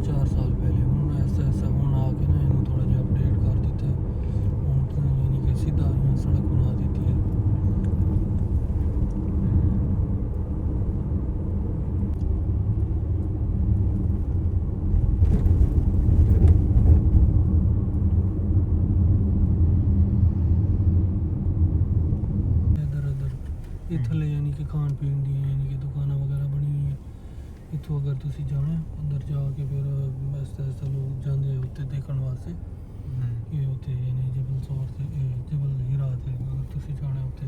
4 साल पहले उन्होंने ऐसा होना आके ना इन्होंने थोड़ा जिहा अपडेट कर दिता हूँ तो यानी कि सीधा यहाँ सड़क बना दी ਇਹ ਥੱਲੇ ਯਾਨੀ ਕਿ ਖਾਣ ਪੀਣ ਦੀਆਂ ਯਾਨੀ ਕਿ ਦੁਕਾਨਾਂ ਵਗੈਰਾ ਬਣੀ ਹੋਈਆਂ। ਇੱਥੋਂ ਅਗਰ ਤੁਸੀਂ ਜਾਣਾ ਅੰਦਰ ਜਾ ਕੇ ਫਿਰ ਇਸ ਲੋਕ ਜਾਂਦੇ ਆ ਉੱਤੇ ਦੇਖਣ ਵਾਸਤੇ ਇਹ ਉੱਤੇ ਯਾਨੀ ਜਬਲ ਸੌਰ ਤੇ ਜਬਲ ਹੀਰਾ ਤੇ ਅਗਰ ਤੁਸੀਂ ਜਾਣਾ ਉੱਤੇ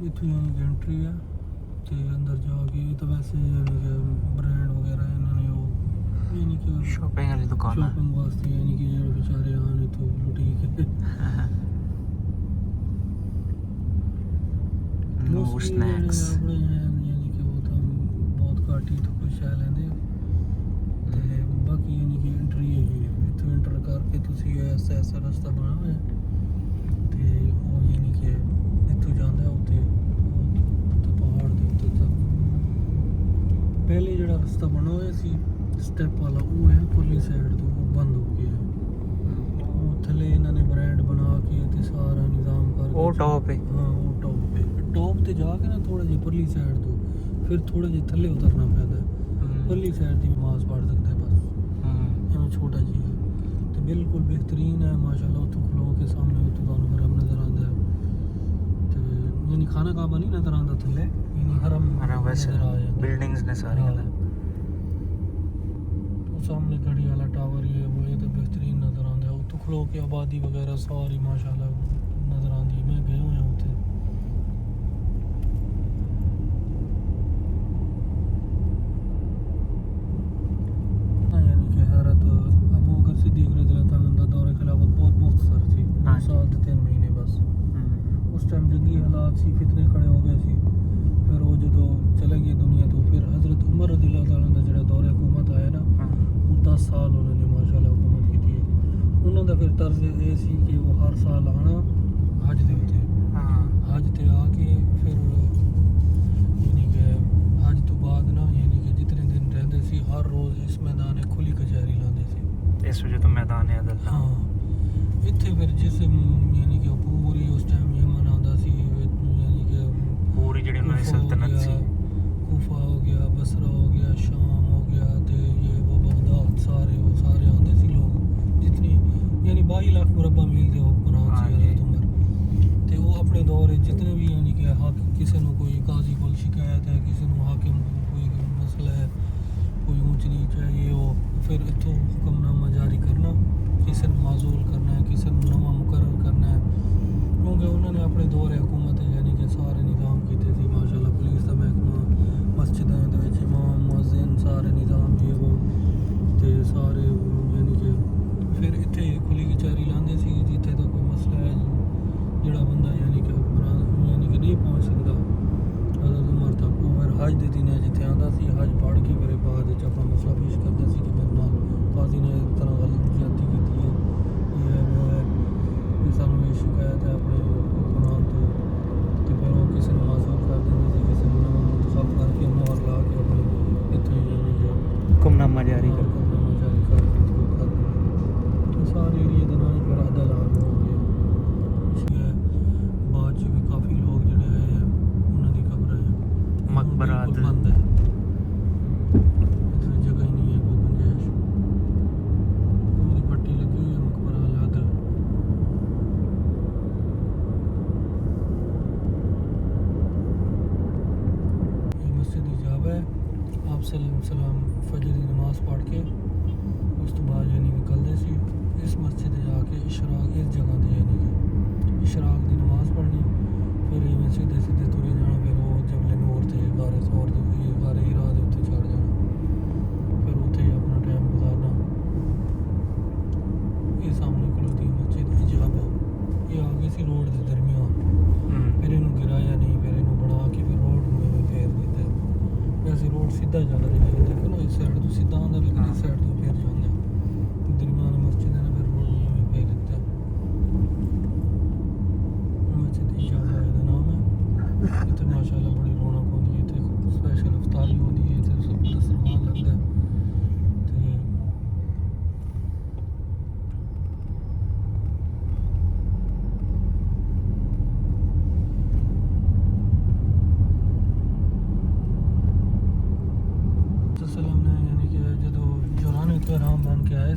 ਇੱਥੋਂ ਯਾਨੀ ਕਿ ਐਂਟਰੀ ਹੈ ਤੇ ਅੰਦਰ ਜਾ ਕੇ ਤਾਂ ਵੈਸੇ ਯਾਨੀ ਕਿ ਬ੍ਰਾਂਡ ਵਗੈਰਾ ਇਹਨਾਂ ਨੇ ਉਹ ਯਾਨੀ ਕਿ ਸ਼ਾਪਿੰਗ ਵਾਲੀ ਦੁਕਾਨ ਹੈ ਸ਼ਾਪਿੰਗ ਵਾਸਤੇ ਯਾਨੀ ਕਿ ਜਿਹੜੇ ਵਿਚਾਰੇ ਆਣ ਇੱਥੋਂ ਬੁਟੀਕ नो स्नैक्स ਆਪਣੇ ਯਾਨੀ ਕਿ ਉਹ ਤਾਂ ਬਹੁਤ ਘੱਟ ਹੀ ਤੋਂ ਕੋਈ ਸ਼ੈ ਲੈਂਦੇ ਆ ਤੇ ਬਾਕੀ ਯਾਨੀ ਕਿ ਐਂਟਰੀ ਹੈਗੀ ਹੈ ਇੱਥੋਂ ਐਂਟਰ ਕਰਕੇ ਤੁਸੀਂ ਐਸਾ ਰਸਤਾ ਬਣਾ ਹੋਇਆ ਤੇ ਉਹ ਯਾਨੀ ਕਿ ਇੱਥੋਂ ਜਾਂਦਾ ਉੱਤੇ ਪਹਾੜ ਦੇ ਉੱਤੇ ਤੱਕ ਪਹਿਲੇ ਜਿਹੜਾ ਰਸਤਾ ਬਣਾ ਹੋਇਆ ਸੀ ਸਟੈਪ ਵਾਲਾ ਉਹ ਹੈ ਪੁਰਲੀ ਸਾਈਡ ਤੋਂ ਉਹ ਬੰਦ ਹੋ ਗਿਆ ਉਹ ਥੱਲੇ ਇਹਨਾਂ ਨੇ ਬ੍ਰਾਂਡ ਬਣਾ ਕੇ ਤੇ ਸਾਰਾ ਨਿਜ਼ਾਮ ਕਰਕੇ ਉਹ ਟੌਪ ਹੈ ਹਾਂ ਉਹ ਟੌਪ ਤੇ ਜਾ ਕੇ ਨਾ ਥੋੜਾ ਜਿਹਾ ਪਰਲੀ ਸਾਈਡ ਤੋਂ ਫਿਰ ਥੋੜਾ ਜਿਹਾ ਥੱਲੇ ਉਤਰਨਾ ਪੈਂਦਾ ਪਰਲੀ ਸਾਈਡ ਦੀ ਨਮਾਜ਼ ਪੜ੍ਹ ਸਕਦਾ ਹੈ ਬਸ ਐਵੇਂ ਛੋਟਾ ਜਿਹਾ ਤੇ ਬਿਲਕੁਲ ਬਿਹਤਰੀਨ ਹੈ ਮਾਸ਼ਾਅੱਲਾ ਉੱਥੋਂ ਖਲੋ ਕੇ ਸਾਹਮਣੇ ਉੱਥੋਂ ਤੁਹਾਨੂੰ ਹਰਮ ਨਜ਼ਰ ਆਉਂਦਾ ਹੈ ਤੇ ਯਾਨੀ ਖਾਨਾ ਕਾਬਾ ਨਹੀਂ ਨਜ਼ਰ ਆਉਂਦਾ ਥੱਲੇ ਯਾਨੀ ਹਰਮ ਵੈਸੇ ਨਜ਼ਰ ਆ ਜਾਂਦਾ ਬਿਲਡਿੰਗਸ ਨੇ ਸਾਰੀਆਂ ਨੇ ਉਹ ਸਾਹਮਣੇ ਘੜੀ ਵਾਲਾ ਟਾਵਰ ਹੀ ਹੈ ਉਹ ਤਾਂ ਬਿਹਤਰੀਨ ਨਜ਼ਰ ਆਉਂਦਾ ਹੈ ਉੱਥੋਂ ਖਲੋ ਕੇ ਆਬਾਦੀ ਵਗੈਰਾ ਸਾਰੀ ਮਾਸ਼ਾਅੱਲਾ ਨਜ਼ਰ ਆਉਂਦੀ ਹੈ ਮੈਂ ਗਿਆ ਹੋਇਆ ਉੱਥੇ सिद्दीक रज़ियल्लाहु अन्हु का दौरे खिलाफत बहुत मुख्तसर थी 2 साल ਤੇ 3 ਮਹੀਨੇ ਬਸ ਉਸ ਟਾਈਮ ਜੰਗੀ ਹਾਲਾਤ ਸੀ ਫਿਤਨੇ ਖੜੇ ਹੋ ਗਏ ਸੀ ਫਿਰ ਉਹ ਜਦੋਂ ਚਲੇ ਗਏ ਦੁਨੀਆ ਤੋਂ ਫਿਰ ਹਜ਼ਰਤ ਉਮਰ ਰਜ਼ੀਅल्लाहु अन्हु ਦਾ ਜਿਹੜਾ ਦੌਰੇ ਹਕੂਮਤ ਆਇਆ ਨਾ ਉਹ 10 ਸਾਲ ਉਹਨਾਂ ਨੇ ਮਾਸ਼ਾਅੱਲਾ ਹਕੂਮਤ ਕੀਤੀ ਹੈ ਉਹਨਾਂ ਦਾ ਫਿਰ ਤਰਜ਼ ਇਹ ਸੀ ਕਿ ਉਹ ਹਰ ਸਾਲ ਆਣਾ ਹਜ ਦੇ ਉੱਤੇ ਹਜ ਤੇ ਆ ਕੇ ਫਿਰ ਯਾਨੀ ਕਿ ਹਜ ਤੋਂ ਬਾਅਦ ਨਾ ਯਾਨੀ ਕਿ ਜਿਤਨੇ ਦਿਨ ਰਹਿੰਦੇ ਸੀ ਹਰ ਰੋਜ਼ ਇਸ ਮੈਦਾਨ ਖੁੱਲੀ ਕਚਹਿਰੀ ਲਾਉਂਦੇ ਸੀ ਇਸ ਵਜ੍ਹਾ ਤੋਂ ਮੈਦਾਨ ਹੈ ਅਦਲ ਹਾਂ ਇੱਥੇ ਫਿਰ ਜਿਸ ਯਾਨੀ ਕਿ ਪੂਰੀ ਉਸ ਟਾਈਮ ਯਮਨ ਆਉਂਦਾ ਸੀ ਯਾਨੀ ਕਿ ਪੂਰੀ ਜਿਹੜੀ ਉਹਨਾਂ ਦੀ ਸਲਤਨਤ ਸੀ ਕੂਫਾ ਹੋ ਗਿਆ ਬਸਰਾ ਹੋ ਗਿਆ ਸ਼ਾਮ ਹੋ ਗਿਆ ਤੇ ਇਹ ਉਹ ਬਗਦਾਦ ਸਾਰੇ ਆਉਂਦੇ ਸੀ ਲੋਕ ਜਿਤਨੀ ਯਾਨੀ 22 ਲੱਖ ਮੁਰੱਬਾ ਮੀਲ ਦੇ ਹੁਕਮਰਾਨ ਸੀ ਹਜ਼ਰਤ ਉਮਰ ਤੇ ਉਹ ਆਪਣੇ ਦੌਰ ਜਿਤਨੇ ਵੀ ਯਾਨੀ ਕਿ ਕਿਸੇ ਨੂੰ ਕੋਈ ਕਾਜ਼ੀ ਕੋਲ ਸ਼ਿਕਾਇਤ ਹੈ ਕਿਸੇ ਨੂੰ ਹਾਕਿਮ ਕੋਈ ਮਸਲਾ ਹੈ ਕੋਈ ਊਂਚ ਨੀਚ ਹੈ ਇਹ ਉਹ ਫਿਰ ਇੱਥੋਂ ਹੁਕਮਨਾਮਾ ਜਾਰੀ ਕਰਨਾ ਕਿਸੇ ਨੂੰ ਮਾਜ਼ੂਲ ਕਰਨਾ ਹੈ ਕਿਸੇ ਨੂੰ ਨਵਾਂ ਮੁਕਰਰ ਕਰਨਾ ਹੈ ਕਿਉਂਕਿ ਉਹਨਾਂ ਨੇ ਆਪਣੇ ਦੌਰ ਹਕੂਮਤ ਯਾਨੀ ਕਿ ਸਾਰੇ ਨਿਜ਼ਾਮ ਕੀਤੇ ਸੀ ਮਾਸ਼ਾਅੱਲਾ ਪੁਲਿਸ ਦਾ ਮਹਿਕਮਾ ਮਸਜਿਦਾਂ ਦੇ ਵਿੱਚ ਇਮਾਮ ਮੁਅੱਜ਼ਿਨ ਸਾਰੇ ਨਿਜ਼ਾਮ ਇਹ ਉਹ ਤੇ ਸਾਰੇ ਯਾਨੀ ਕਿ ਫਿਰ ਇੱਥੇ ਖੁੱਲੀ ਕਚਹਿਰੀ ਲਾਉਂਦੇ ਸੀ ਜਿੱਥੇ ਦਾ ਕੋਈ ਮਸਲਾ ਹੈ ਜਿਹੜਾ ਬੰਦਾ ਯਾਨੀ ਕਿ ਨਹੀਂ ਪਹੁੰਚ ਸਕਦਾ ਹਜ਼ਰਤ ਉਮਰ ਤੱਕ ਉਹ ਫਿਰ ਹਜ ਦੇ ਦਿਨ ਜਿੱਥੇ ਆਉਂਦਾ ਸੀ ਹਜ ਪੜ੍ਹ ਕੇ ਮੇਰੇ ਬਾਅਦ ਵਿੱਚ ਆਪਣਾ ਮਸਲਾ ਪੇਸ਼ ਕਰਦਾ ਸੀ ਕਿ ਮੇਰੇ ਨਾਲ ਕਾਜ਼ੀ ਨੇ ਇੱਕ ਤਰ੍ਹਾਂ ਗਲਤ ਜ਼ਿਆਦਤੀ ਕੀਤੀ ਹੈ ਇਹ ਹੈ ਉਹ ਹੈ ਕਿ ਸਾਨੂੰ ਇਹ ਸ਼ਿਕਾਇਤ ਹੈ ਆਪਣੇ ਹੁਕਮਰਾਨ ਤੋਂ ਤੇ ਫਿਰ ਉਹ ਕਿਸੇ ਨੂੰ ਮਾਜ਼ੂਰ ਕਰ ਦਿੰਦੇ ਸੀ ਕਿਸੇ ਨੂੰ ਨਵਾਂ ਮੁੰਤਖਬ ਕਰਕੇ ਮੋਹਰ ਲਾ ਕੇ ਆਪਣੇ ਇੱਥੇ ਯਾਨੀ ਕਿ ਹੁਕਮਨਾਮਾ ਜਾਰੀ ਕਰ ਸਾਰੇ ਏਰੀਏ ਦੇ ਨਾਲ ਹੀ ਫਿਰ ਅਦਲ ਆ ਹੋ ਗਿਆ ਬਾਅਦ 'ਚ ਵੀ ਕਾਫੀ ਲੋਕ ਜਿਹੜੇ ਆਏ ਆ ਉਹਨਾਂ ਦੀ ਕਬਰ ਹੈ ਮਕਬਰਾ ਬੰਦ ਹੈ ਇੱਥੇ ਜਗ੍ਹਾ ਹੀ ਨਹੀਂ ਹੈ ਕੋਈ ਗੁੰਜਾਇਸ਼ ਉਹਦੀ ਪੱਟੀ ਲੱਗੀ ਹੋਈ ਹੈ ਮਕਬਰਾ ਅਦਲ ਇਹ ਮਸਜਿਦ ਇਜਾਬਾ ਹੈ ਆਪ ਸਲਾਮ ਫਜਰ ਦੀ ਨਮਾਜ਼ ਪੜ੍ਹ ਕੇ ਉਸ ਤੋਂ ਬਾਅਦ ਯਾਨੀ ਨਿਕਲਦੇ ਸੀ ਇਸ ਮਸਜਿਦ ਜਾ ਕੇ ਇਸ਼ਰਾਕ ਇਸ ਜਗ੍ਹਾ ਤੇ ਯਾਨੀ ਕਿ ਇਸ਼ਰਾਕ ਦੀ ਨਮਾਜ਼ ਪੜ੍ਹਨੀ ਫਿਰ ਇਹ ਸਿੱਧੇ ਤੁਰੇ ਜਾਣਾ ਫਿਰ ਉਹ ਜਬਲੇ ਨੂਰ ਤੇ ਗਾਰੇ ਸੌਰ ਦੇ ਗਾਰੇ ਹੀਰਾ ਦੇ ਉੱਤੇ ਚੜ੍ਹ ਜਾਣਾ ਫਿਰ ਉੱਥੇ ਹੀ ਆਪਣਾ ਟਾਈਮ ਗੁਜ਼ਾਰਨਾ ਇਹ ਸਾਹਮਣੇ ਖਲੋਤੀ ਮਸਜਿਦ ਇਜਾਬਾ ਇਹ ਆ ਗਈ ਸੀ ਰੋਡ ਦੇ ਦਰਮਿਆਨ ਫਿਰ ਇਹਨੂੰ ਗਿਰਾਇਆ ਨਹੀਂ ਫਿਰ ਇਹਨੂੰ ਬਣਾ ਕੇ ਫਿਰ ਰੋਡ ਨੂੰ ਫੇਰ ਦਿੱਤਾ ਵੈਸੇ ਰੋਡ ਸਿੱਧਾ ਚੱਲ ਰਿਹਾ ਹੈ ਦੇਖੋ ਨਾ ਇਸ ਸਾਈਡ ਤੋਂ ਸਿੱਧਾ ਆਉਂਦਾ ਲੇਕਿਨ ਇਸ ਸਾਈਡ ਤੋਂ ਫਿਰ ਜਾਂਦਾ ਦਰਮਿਆਨ ਮਸਜਿਦ ਹੈ ਨਾ ਫਿਰ ਰੋਡ ਨੂੰ ਫੇਰ ਦਿੱਤਾ ਮਸਜਿਦ ਇਜਾਬਾ ਇਹਦਾ ਨਾਮ ਹੈ ਇੱਥੇ ਮਾਸ਼ਾਅੱਲਾ ਬੜੀ ਰੌਣਕ ਹੁੰਦੀ ਹੈ ਇੱਥੇ ਸਪੈਸ਼ਲ ਇਫਤਾਰੀ ਹੁੰਦੀ ਹੈ ਇੱਥੇ ਸਭ ਦਸਤਰਖਾਨ ਲੱਗਦਾ ਹੈ ਤੇ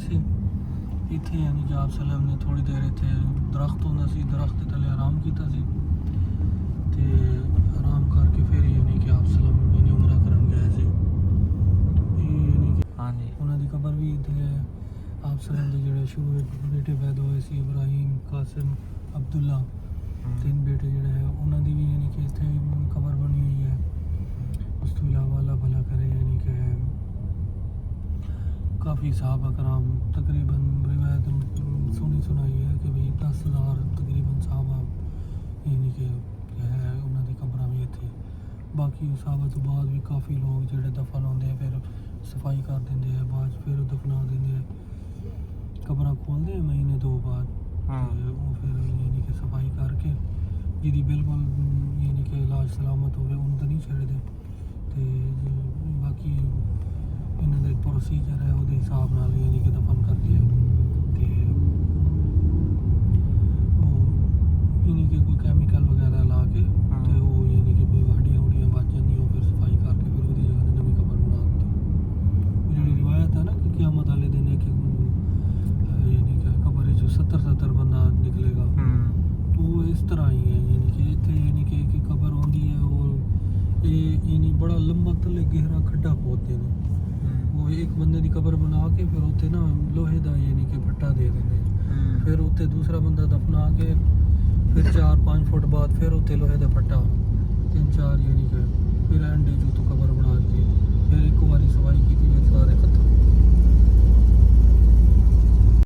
ਸੀ ਇੱਥੇ ਯਾਨੀ ਕਿ ਆਪ ਸਲਾਮ ਨੇ ਥੋੜੀ ਦੇਰ ਇੱਥੇ ਦਰਖਤ ਹੁੰਦਾ ਸੀ ਦਰਖਤ ਦੇ ਥੱਲੇ ਆਰਾਮ ਕੀਤਾ ਸੀ ਤੇ ਆਰਾਮ ਕਰਕੇ ਫਿਰ ਯਾਨੀ ਕਿ ਆਪ ਸਲਾਮ ਯਾਨੀ ਉਮਰਾ ਕਰਨ ਗਏ ਸੀ ਯਾਨੀ ਕਿ हाँ जी ਉਹਨਾਂ ਦੀ ਕਬਰ ਵੀ ਇੱਥੇ ਹੈ ਆਪ ਸਲਾਮ ਦੇ ਜਿਹੜੇ ਸ਼ੁਰੂ ਵਿੱਚ ਬੇਟੇ ਪੈਦਾ ਹੋਏ ਸੀ ਇਬਰਾਹੀਮ ਕਾਸਿਮ ਅਬਦੁੱਲਾ ਤਿੰਨ ਬੇਟੇ ਜਿਹੜੇ ਹੈ ਉਹਨਾਂ ਦੀ ਵੀ ਯਾਨੀ ਕਿ ਇੱਥੇ ਕਬਰ ਬਣੀ ਹੋਈ ਹੈ ਉਸ ਤੋਂ ਇਲਾਵਾ ਅੱਲਾਹ ਭਲਾ करे यानी कि काफ़ी साहबा कराम तकरीबन रिवायत सुनी सुनाई है कि भाई 10,000 तकरीबन साहबा यानी कि है उन्होंने कब्रां भी इत्थे बाकी साहबा तो बाद भी काफ़ी लोग जेह्ड़े दफन होंदे हैं फिर सफाई कर देंगे हैं बाद फिर दफना देंगे हैं कब्रां खोलते हैं महीने दो बाद ते वो फिर यानी कि सफाई करके जिहदी बिल्कुल यानी कि इलाज सलामत होवे उन्हें तो नहीं छेड़ते ਤੇ ਬਾਕੀ ਇਹਨਾਂ ਦਾ ਪ੍ਰੋਸੀਜਰ ਹੈ ਉਹਦੇ ਹਿਸਾਬ ਨਾਲ ਯਾਨੀ ਕਿ ਦਫਨ ਕਰਦੇ ਆ ਤੇ ਉਹ ਯਾਨੀ ਕਿ ਕੋਈ ਕੈਮੀਕਲ ਵਗੈਰਾ ਲਾ ਕੇ ਤੇ ਉਹ ਯਾਨੀ ਕਿ ਕੋਈ ਹੱਡੀਆਂ ਹੁੱਡੀਆਂ ਬਚ ਜਾਂਦੀਆਂ ਉਹ ਫਿਰ ਸਫਾਈ ਕਰਕੇ ਫਿਰ ਉਹਦੀ ਜਗ੍ਹਾ ਤੇ ਨਵੀਂ ਕਬਰ ਬਣਾ ਦਿੱਤੀ ਉਹ ਜਿਹੜੀ ਰਿਵਾਇਤ ਹੈ ਨਾ ਕਿ ਕਿਆਮਤ ਵਾਲੇ ਦਿਨ ਹੈ ਕਿ ਯਾਨੀ ਕਿ ਕਬਰ ਵਿੱਚੋਂ 70 ਬੰਦਾ ਨਿਕਲੇਗਾ ਉਹ ਇਸ ਤਰ੍ਹਾਂ ਹੀ ਹੈ ਯਾਨੀ ਕਿ ਇੱਥੇ ਯਾਨੀ ਕਿ ਇੱਕ ਕਬਰ ਆਉਂਦੀ ਹੈ ਉਹ यानी बड़ा लंबा थले गहरा खड्डा खोदते हैं वो एक बंदे की कबर बना के फिर उत्थे ना लोहे का यानी कि फट्टा दे देंगे फिर उत्थे दूसरा बंदा दफना के फिर 4-5 फुट बाद फिर उत्थे लोहे का फट्टा 3-4 यानी कि फिर एंड जो